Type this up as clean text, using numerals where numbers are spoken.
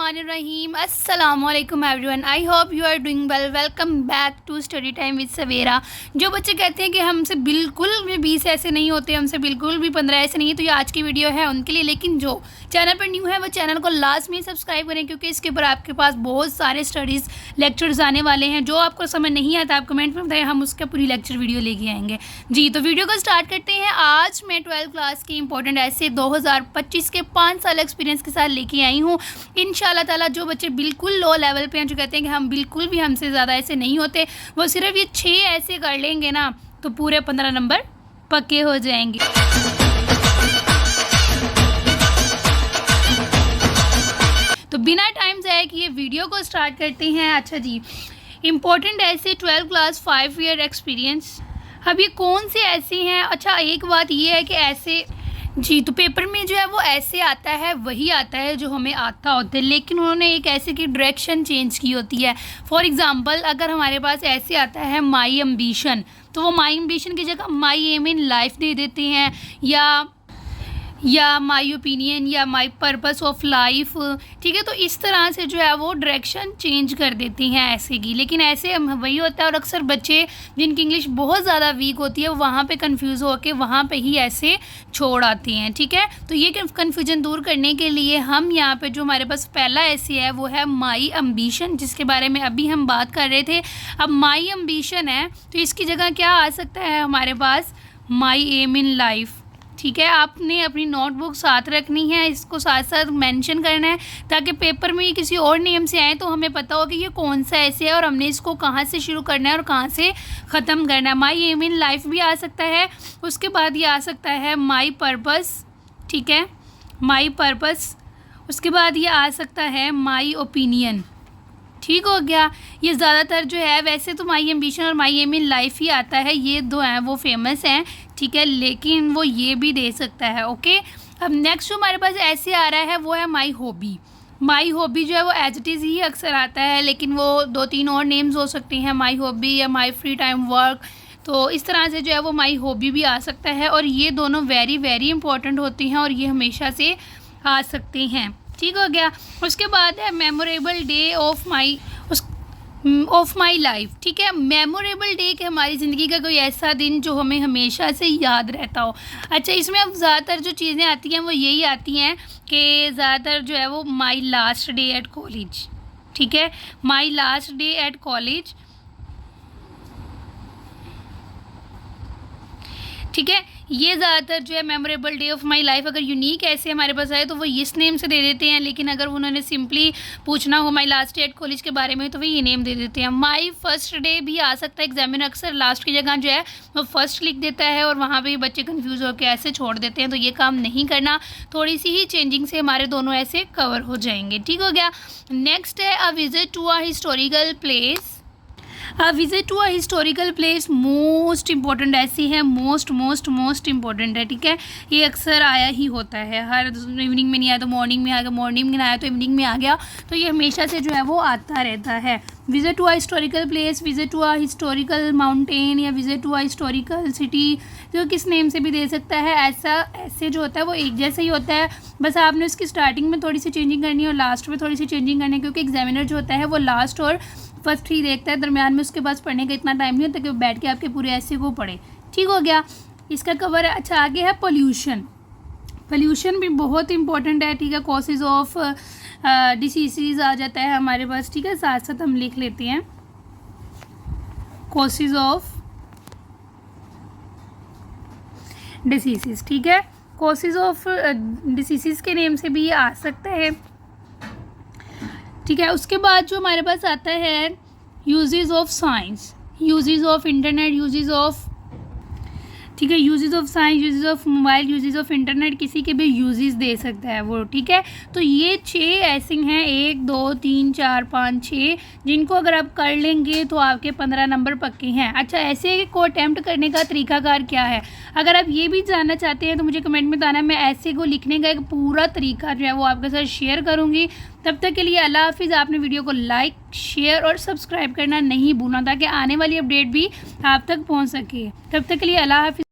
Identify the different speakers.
Speaker 1: बिस्मिल्लाहिर्रहमानिर्रहीम। अस्सलामुअलैकुम everyone. I hope you are doing well. Welcome back to study time with Savera. जो बच्चे कहते हैं कि हमसे बिल्कुल भी 20 ऐसे नहीं होते, हमसे बिल्कुल भी 15 ऐसे नहीं है, तो ये आज की वीडियो है उनके लिए। लेकिन जो चैनल पर न्यू है वो चैनल को लास्ट में सब्सक्राइब करें, क्योंकि इसके ऊपर आपके पास बहुत सारे स्टडीज़ लेक्चर्स आने वाले हैं। जो आपको समझ नहीं आता आप कमेंट में बताएं, हम उसका पूरी लेक्चर वीडियो लेके आएंगे जी। तो वीडियो को स्टार्ट करते हैं। आज मैं 12th क्लास की इंपॉर्टेंट ऐसे 2025 के 5 साल एक्सपीरियंस के साथ लेके आई हूँ। इंशाल्लाह ताला जो बच्चे बिल्कुल लो लेवल पे हैं, जो कहते हैं कि हम बिल्कुल भी हमसे ज़्यादा ऐसे नहीं होते, वो सिर्फ ये 6 ऐसे कर लेंगे ना तो पूरे 15 नंबर पक्के हो जाएंगे। तो बिना टाइम ज़ाया किए वीडियो को स्टार्ट करते हैं। अच्छा जी, इम्पोर्टेंट ऐसे 12th क्लास 5 ईयर एक्सपीरियंस। अब ये कौन से ऐसे हैं? अच्छा, एक बात ये है कि ऐसे जी, तो पेपर में जो है वो ऐसे आता है, वही आता है जो हमें आता होता है, लेकिन उन्होंने एक ऐसे की डायरेक्शन चेंज की होती है। फॉर एग्ज़ाम्पल, अगर हमारे पास ऐसे आता है माई एम्बिशन, तो वो माई एम्बिशन की जगह माई एम इन लाइफ दे देते हैं, या माई ओपिनियन या माई पर्पस ऑफ लाइफ। ठीक है, तो इस तरह से जो है वो डायरेक्शन चेंज कर देती हैं ऐसे की। लेकिन ऐसे वही होता है, और अक्सर बच्चे जिनकी इंग्लिश बहुत ज़्यादा वीक होती है वहाँ पे कंफ्यूज होकर वहाँ पे ही ऐसे छोड़ आते हैं। ठीक है, तो ये कन्फ्यूजन दूर करने के लिए हम यहाँ पे जो हमारे पास पहला ऐसे है वो है माई एम्बिशन, जिसके बारे में अभी हम बात कर रहे थे। अब माई एम्बिशन है तो इसकी जगह क्या आ सकता है हमारे पास? माई एम इन लाइफ। ठीक है, आपने अपनी नोटबुक साथ रखनी है, इसको साथ साथ मेंशन करना है, ताकि पेपर में किसी और नेम से आए तो हमें पता हो कि ये कौन सा ऐसे है और हमने इसको कहाँ से शुरू करना है और कहाँ से ख़त्म करना है। माई एम इन लाइफ भी आ सकता है। उसके बाद ये आ सकता है माई पर्पस। ठीक है, माई पर्पस। उसके बाद ये आ सकता है माई ओपिनियन। ठीक हो गया। ये ज़्यादातर जो है, वैसे तो माई एम्बिशन और माई एम इन लाइफ ही आता है, ये दो हैं वो फेमस हैं। ठीक है, लेकिन वो ये भी दे सकता है। ओके, अब नेक्स्ट जो हमारे पास ऐसे आ रहा है वो है माई हॉबी। माई हॉबी जो है वो एज इट इज़ ही अक्सर आता है, लेकिन वो 2-3 और नेम्स हो सकते हैं, माई हॉबी या माई फ्री टाइम वर्क। तो इस तरह से जो है वो माई हॉबी भी आ सकता है, और ये दोनों वेरी वेरी इंपॉर्टेंट होती हैं और ये हमेशा से आ सकते हैं। ठीक हो गया। उसके बाद है memorable day of my life. ठीक है, मेमोरेबल डे कि हमारी ज़िंदगी का कोई ऐसा दिन जो हमें हमेशा से याद रहता हो। अच्छा, इसमें अब ज़्यादातर जो चीज़ें आती हैं वो यही आती हैं कि ज़्यादातर जो है वो my last day at college. ठीक है, my last day at college. ठीक है, ये ज़्यादातर जो है memorable day of my life, अगर यूनिक ऐसे हमारे पास आए तो वो इस नेम से दे देते हैं, लेकिन अगर उन्होंने सिंपली पूछना हो my last day at college के बारे में तो वो ये नेम दे देते हैं। माई फर्स्ट डे भी आ सकता है। एग्जामिनर अक्सर लास्ट की जगह जो है वो फर्स्ट लिख देता है और वहाँ पे बच्चे कंफ्यूज होकर ऐसे छोड़ देते हैं, तो ये काम नहीं करना। थोड़ी सी ही चेंजिंग से हमारे दोनों ऐसे कवर हो जाएंगे। ठीक हो गया। नेक्स्ट है a visit to a historical place. A visit to a historical place most important ऐसी है, मोस्ट इंपॉर्टेंट है। ठीक है, ये अक्सर आया ही होता है, हर इवनिंग में नहीं आया तो मॉर्निंग में आ गया, मॉर्निंग में आया तो इवनिंग में आ गया, तो ये हमेशा से जो है वो आता रहता है। Visit to a historical place, visit to a historical mountain या visit to a historical city, जो किस नेम से भी दे सकता है। ऐसे जो होता है वो एक जैसा ही होता है, बस आपने उसकी स्टार्टिंग में थोड़ी सी चेंजिंग करनी है और लास्ट में थोड़ी सी चेंजिंग करनी है, क्योंकि एग्जामिनर जो होता है वो लास्ट और फर्स्ट ही देखता है, दरम्यान में उसके पास पढ़ने का इतना टाइम नहीं होता कि वो बैठ के आपके पूरे ऐसे को पढ़े। ठीक हो गया, इसका कवर है। अच्छा, आगे है पोल्यूशन। पोल्यूशन भी बहुत इंपॉर्टेंट है। ठीक है, कॉजेज ऑफ डिसीज़ आ जाता है हमारे पास। ठीक है, साथ साथ हम लिख लेते हैं कॉजेज ऑफ डिसीज़। ठीक है, कॉजेज ऑफ डिसीज़ के नेम से भी ये आ सकता है। ठीक है, उसके बाद जो हमारे पास आता है uses of science, uses of internet, uses of, ठीक है, uses of science, uses of mobile, uses of internet, किसी के भी यूजेस दे सकता है वो। ठीक है, तो ये 6 ऐसे हैं, 1 2 3 4 5 6, जिनको अगर आप कर लेंगे तो आपके 15 नंबर पक्के हैं। अच्छा, ऐसे को अटैम्प्ट करने का तरीकाकार क्या है? अगर आप ये भी जानना चाहते हैं तो मुझे कमेंट में बताना, मैं ऐसे को लिखने का एक पूरा तरीका जो है वो आपके साथ शेयर करूँगी। तब तक के लिए अल्लाह हाफिज़। आपने वीडियो को लाइक, शेयर और सब्सक्राइब करना नहीं भूलना, ताकि आने वाली अपडेट भी आप तक पहुँच सके। तब तक के लिए अल्लाह हाफिज़।